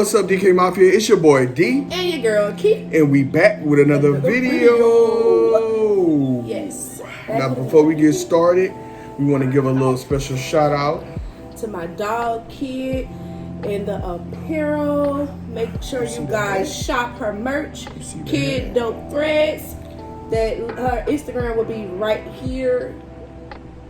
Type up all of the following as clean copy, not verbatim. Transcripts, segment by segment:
What's up, DK Mafia? It's your boy D. And your girl Keith. And we back with another video. Yes. Now, before we get started, we want to give a little special shout out to my dog Kid in the apparel. Make sure you guys shop her merch. Kid Dope Threads. That her Instagram will be right here.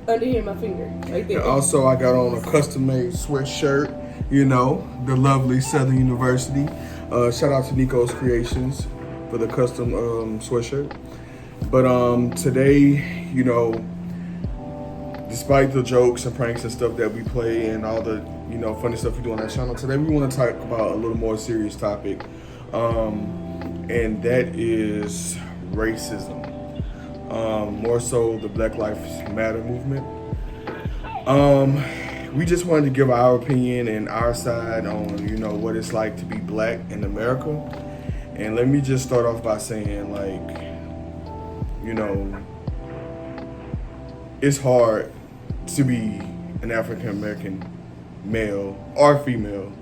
Under here, my finger. Right there. And also, I got on a custom-made sweatshirt. You know, the lovely Southern University. Shout out to Nico's Creations for the custom sweatshirt. But today, you know, despite the jokes and pranks and stuff that we play and all the, you know, funny stuff we do on that channel, today we want to talk about a little more serious topic. And that is racism. More so the Black Lives Matter movement. We just wanted to give our opinion and our side on, you know, what it's like to be black in America. And let me just start off by saying, like, you know, it's hard to be an African American male or female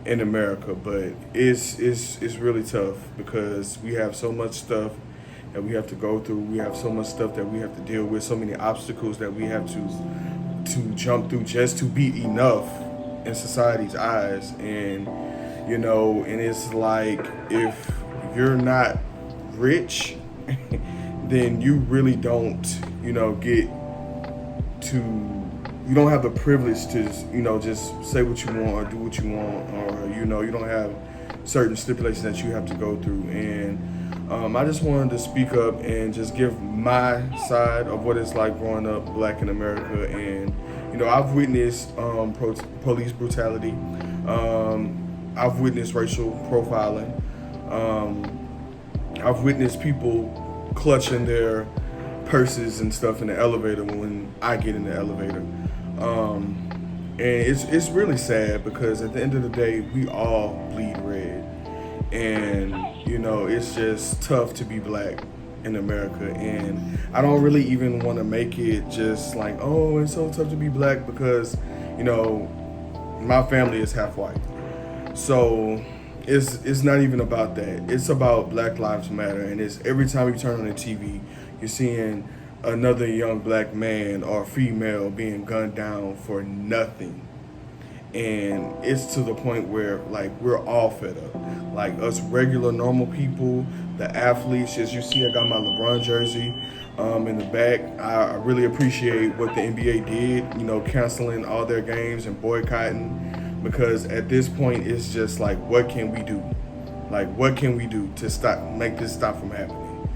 in America, but it's really tough because we have so much stuff that we have to go through. We have so much stuff that we have to deal with, so many obstacles that we have to jump through just to be enough in society's eyes. And, you know, and it's like, if you're not rich, then you really don't, you know, you don't have the privilege to, you know, just say what you want or do what you want, or, you know, you don't have certain stipulations that you have to go through. And I just wanted to speak up and just give my side of what it's like growing up black in America. And, you know, I've witnessed police brutality. I've witnessed racial profiling. I've witnessed people clutching their purses and stuff in the elevator when I get in the elevator. And it's really sad because at the end of the day, we all bleed red. And, you know, it's just tough to be black in America. And I don't really even want to make it just like, oh, it's so tough to be black, because, you know, my family is half white. So it's not even about that. It's about Black Lives Matter. And it's every time you turn on the TV, you're seeing another young black man or female being gunned down for nothing. And it's to the point where, like, we're all fed up. Like, us regular, normal people, the athletes, as you see, I got my LeBron jersey in the back. I really appreciate what the NBA did, you know, canceling all their games and boycotting, because at this point, it's just like, what can we do? Like, what can we do to make this stop from happening?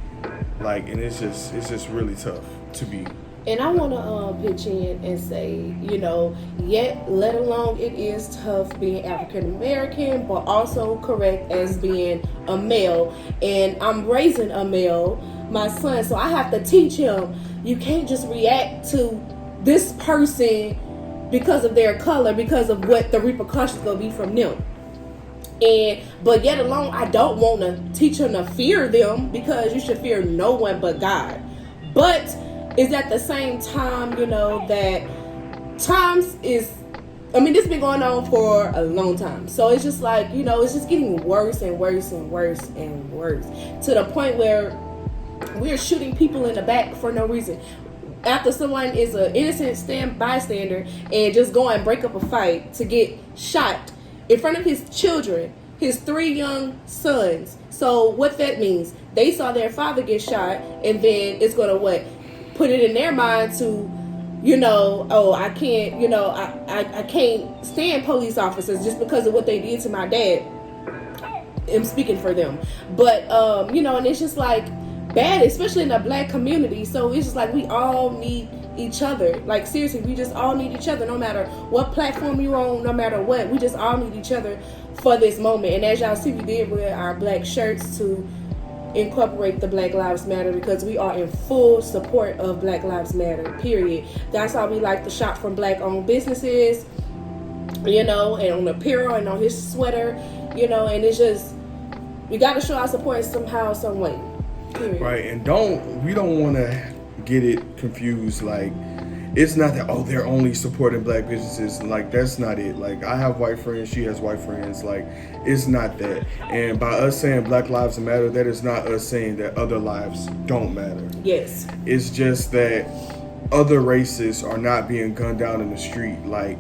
Like, and it's just really tough to be. And I want to pitch in and say, you know, let alone it is tough being African American, but also correct as being a male. And I'm raising a male, my son, so I have to teach him, you can't just react to this person because of their color, because of what the repercussions going to be from them. But yet alone, I don't want to teach him to fear them, because you should fear no one but God. But is at the same time, you know, that this been going on for a long time. So it's just like, you know, it's just getting worse and worse and worse and worse, to the point where we're shooting people in the back for no reason. After someone is an innocent bystander and just go and break up a fight, to get shot in front of his children, his 3 young sons. So what that means, they saw their father get shot, and then it's going to put it in their mind to, you know, oh, I can't, you know, I can't stand police officers just because of what they did to my dad. I'm speaking for them. But, you know, and it's just like bad, especially in the black community. So it's just like, we all need each other. Like, seriously, we just all need each other, no matter what platform you're on, no matter what. We just all need each other for this moment. And as y'all see, we did wear our black shirts to incorporate the Black Lives Matter, because we are in full support of Black Lives Matter, period. That's why we like to shop from black-owned businesses, you know, and on apparel and on his sweater, you know, and it's just, we got to show our support somehow, some way, period. Right, and we don't want to get it confused. Like, it's not that, oh, they're only supporting black businesses. Like, that's not it. Like, I have white friends, she has white friends. Like, it's not that. And by us saying Black Lives Matter, that is not us saying that other lives don't matter. Yes. It's just that other races are not being gunned down in the street like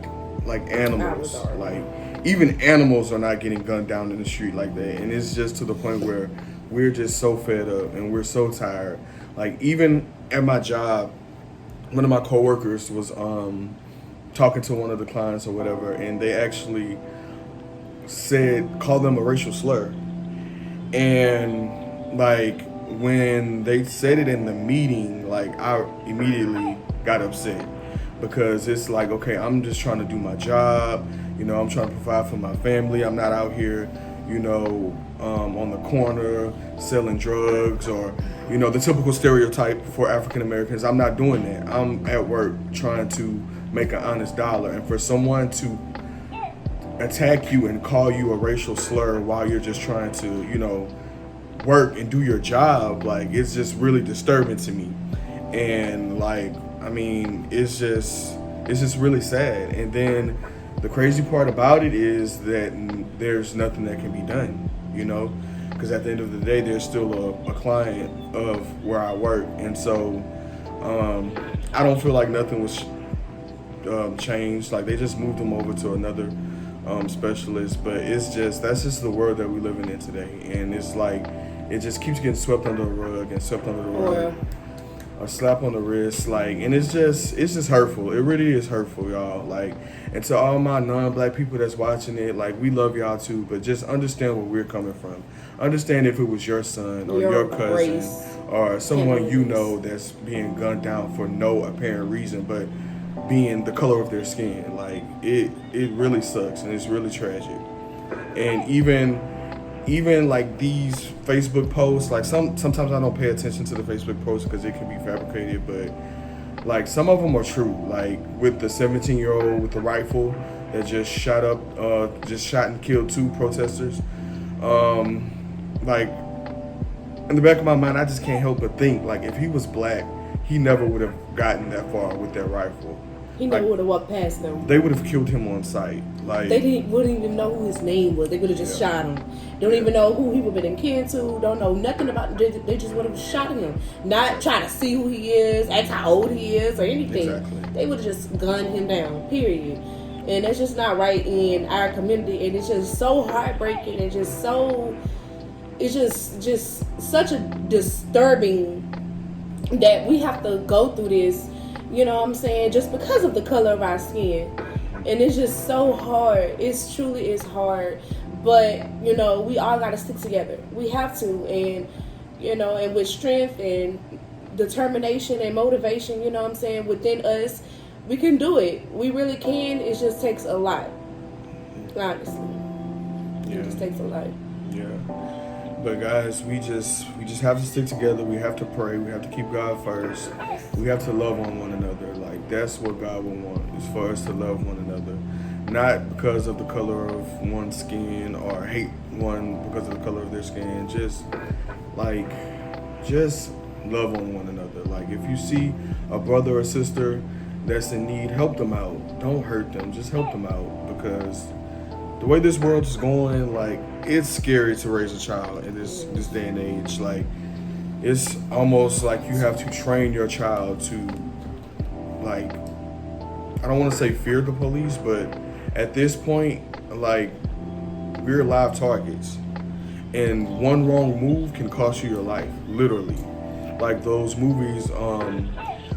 animals. Like, even animals are not getting gunned down in the street like that. And it's just to the point where we're just so fed up and we're so tired. Like, even at my job, one of my coworkers was talking to one of the clients or whatever, and they actually called them a racial slur. And like, when they said it in the meeting, like, I immediately got upset, because it's like, okay, I'm just trying to do my job. You know, I'm trying to provide for my family. I'm not out here, you know, on the corner selling drugs, or, you know, the typical stereotype for African Americans. I'm not doing that. I'm at work trying to make an honest dollar. And for someone to attack you and call you a racial slur while you're just trying to, you know, work and do your job, like, it's just really disturbing to me. And like, I mean, it's just really sad. And then the crazy part about it is that there's nothing that can be done, you know, because at the end of the day, there's still a client of where I work. And so I don't feel like nothing was changed. Like, they just moved them over to another specialist. But that's just the world that we live in today. And it's like, it just keeps getting swept under the rug and swept under the rug. A slap on the wrist, like, and it's just hurtful. It really is hurtful, y'all. Like, and to all my non-black people that's watching it, like, we love y'all too, but just understand where we're coming from. Understand if it was your son or your cousin or someone you know that's being gunned down for no apparent reason, but being the color of their skin. Like, it really sucks, and it's really tragic. And even like these Facebook posts, like, sometimes I don't pay attention to the Facebook posts because it can be fabricated, but like, some of them are true. Like, with the 17-year-old with the rifle that just shot and killed 2 protesters. Like, in the back of my mind, I just can't help but think, like, if he was black, he never would have gotten that far with that rifle. He never would have walked past them. They would have killed him on sight. Like, they wouldn't even know who his name was. They would have just shot him. Don't even know who he would have been kin to. Don't know nothing about him. They just would have shot him. Not trying to see who he is, ask how old he is, or anything. Exactly. They would have just gunned him down, period. And that's just not right in our community. And it's just so heartbreaking and just so... It's just such a disturbing that we have to go through this, you know what I'm saying, just because of the color of our skin. And it's just so hard. It truly is hard. But, you know, we all got to stick together. We have to. And, you know, and with strength and determination and motivation, you know what I'm saying, within us, we can do it. We really can. It just takes a lot. Honestly. It just takes a lot. Yeah. But guys, we just have to stick together. We have to pray. We have to keep God first. We have to love on one another. Like, that's what God will want, is for us to love one another. Not because of the color of one's skin or hate one because of the color of their skin. Just love on one another. Like, if you see a brother or sister that's in need, help them out. Don't hurt them. Just help them out, because the way this world is going, like, it's scary to raise a child in this day and age. Like, it's almost like you have to train your child to, like, I don't want to say fear the police, but at this point, like, we're live targets. And one wrong move can cost you your life, literally. Like those movies,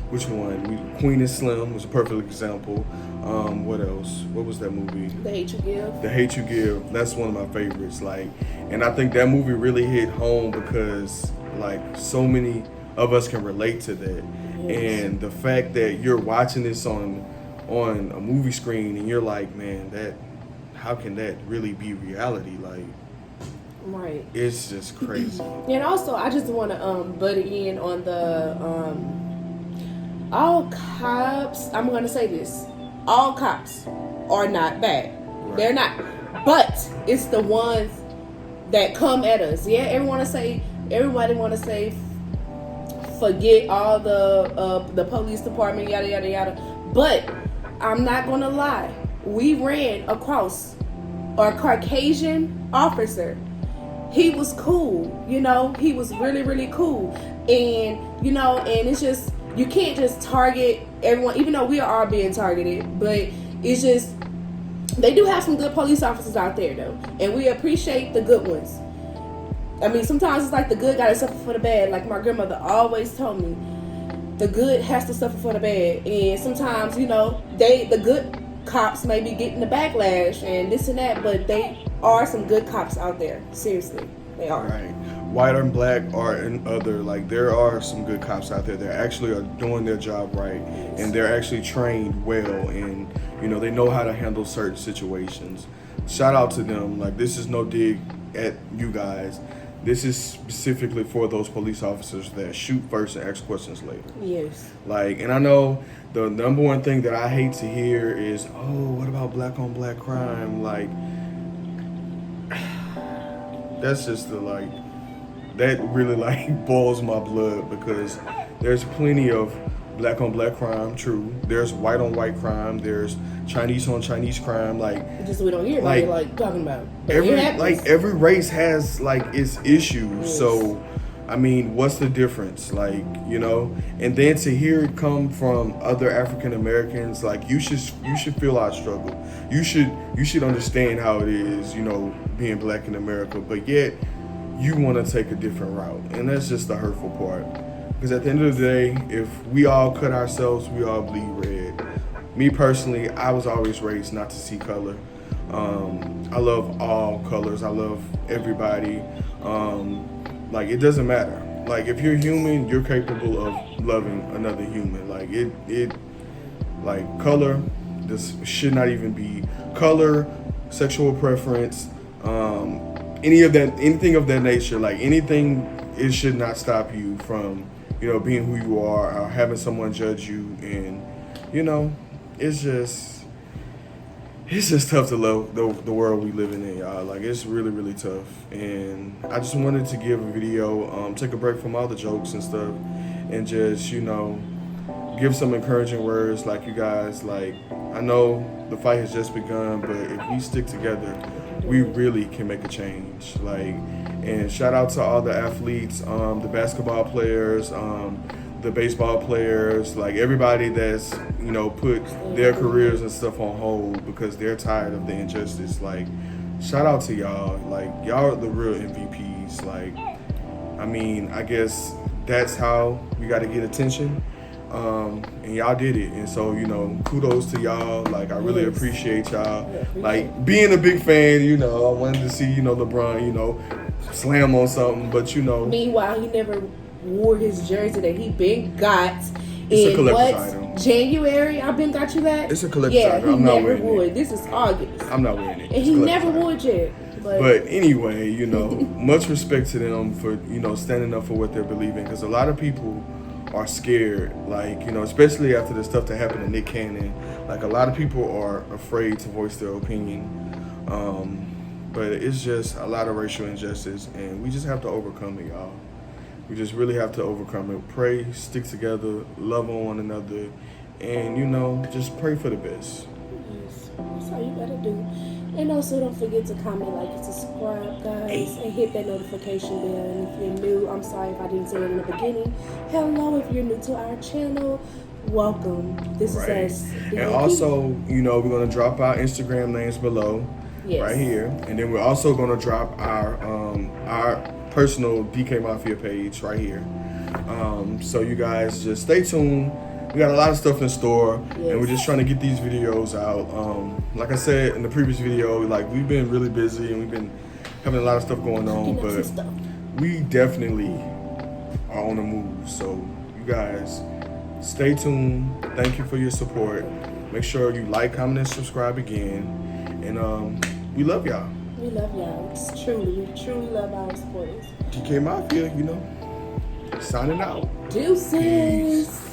which one? Queen and Slim was a perfect example. What else? What was that movie? The Hate You Give. The Hate You Give. That's one of my favorites. Like, and I think that movie really hit home because, like, so many of us can relate to that. Yes. And the fact that you're watching this on a movie screen and you're like, man, how can that really be reality? Like, right. It's just crazy. And also, I just want to butt in on the all cops. I'm going to say this. All cops are not bad. Right. They're not. But it's the ones that come at us. Yeah, everybody want to say forget all the police department, yada yada yada. But I'm not gonna lie, we ran across a Caucasian officer. He was cool, you know. He was really, really cool, and you know, and it's just, you can't just target everyone, even though we are all being targeted. But it's just, they do have some good police officers out there, though, and we appreciate the good ones. I mean, sometimes it's like the good gotta suffer for the bad. Like my grandmother always told me, the good has to suffer for the bad, and sometimes, you know, the good cops may be getting the backlash and this and that, but they are some good cops out there. Seriously, they are. Right. White and black are in other, like, there are some good cops out there that actually are doing their job right, and they're actually trained well, and you know, they know how to handle certain situations. Shout out to them. Like, this is no dig at you guys. This is specifically for those police officers that shoot first and ask questions later. Yes. Like, and I know the number one thing that I hate to hear is, oh, what about black on black crime? Like, that's just the, like, that really, like, boils my blood, because there's plenty of black on black crime, true. There's white on white crime. There's Chinese on Chinese crime. Like, just we don't hear about it, like talking about. But every race has, like, its issues. Yes. So, I mean, what's the difference? Like, you know, and then to hear it come from other African Americans, like, you should feel our struggle. You should understand how it is, you know, being black in America, but yet you want to take a different route, and that's just the hurtful part. Because at the end of the day, if we all cut ourselves, we all bleed red. Me personally, I was always raised not to see color. I love all colors. I love everybody. Like, it doesn't matter. Like, if you're human, you're capable of loving another human. Like, like, color, this should not even be color, sexual preference, anything of that nature. Like, anything, it should not stop you from, you know, being who you are, or having someone judge you. And, you know, it's just tough to love the world we live in, y'all. Like, it's really, really tough. And I just wanted to give a video, take a break from all the jokes and stuff, and just, you know, give some encouraging words. Like, you guys, like, I know the fight has just begun, but if we stick together, we really can make a change. Like, and shout out to all the athletes, the basketball players, the baseball players, like, everybody that's, you know, put their careers and stuff on hold because they're tired of the injustice. Like, shout out to y'all. Like, y'all are the real MVPs. Like, I mean, I guess that's how we got to get attention. And y'all did it. And so, you know, kudos to y'all. Like, I really appreciate y'all. Like, being a big fan, you know, I wanted to see, you know, LeBron, you know, slam on something, but, you know. Meanwhile, he never wore his jersey that he been got It's in a collector's item. January. I been got you that. It's a collector's item. I'm not wearing would. it. This is August. I'm not wearing it. And he never would yet. But anyway, you know, much respect to them for, you know, standing up for what they're believing, because a lot of people are scared, like, you know, especially after the stuff that happened to Nick Cannon. Like, a lot of people are afraid to voice their opinion. But it's just a lot of racial injustice, and we just have to overcome it, y'all. We just really have to overcome it. Pray, stick together, love on one another, and, you know, just pray for the best. Yes, that's all you gotta do. And also, don't forget to comment, like, and subscribe, guys, and hit that notification bell. And if you're new, I'm sorry if I didn't say it in the beginning. Hello, if you're new to our channel, welcome. This is us. And also, you know, we're gonna drop our Instagram names below, right here, and then we're also gonna drop our personal DK Mafia page right here. So you guys just stay tuned. We got a lot of stuff in store, and we're just trying to get these videos out. Like I said in the previous video, like, we've been really busy and we've been having a lot of stuff going on, but we definitely are on the move. So you guys stay tuned. Thank you for your support. Make sure you like, comment, and subscribe again. And we love y'all. We love y'all. It's truly, we truly love our supporters. DK Mafia, you know, signing out. Deuces. Peace.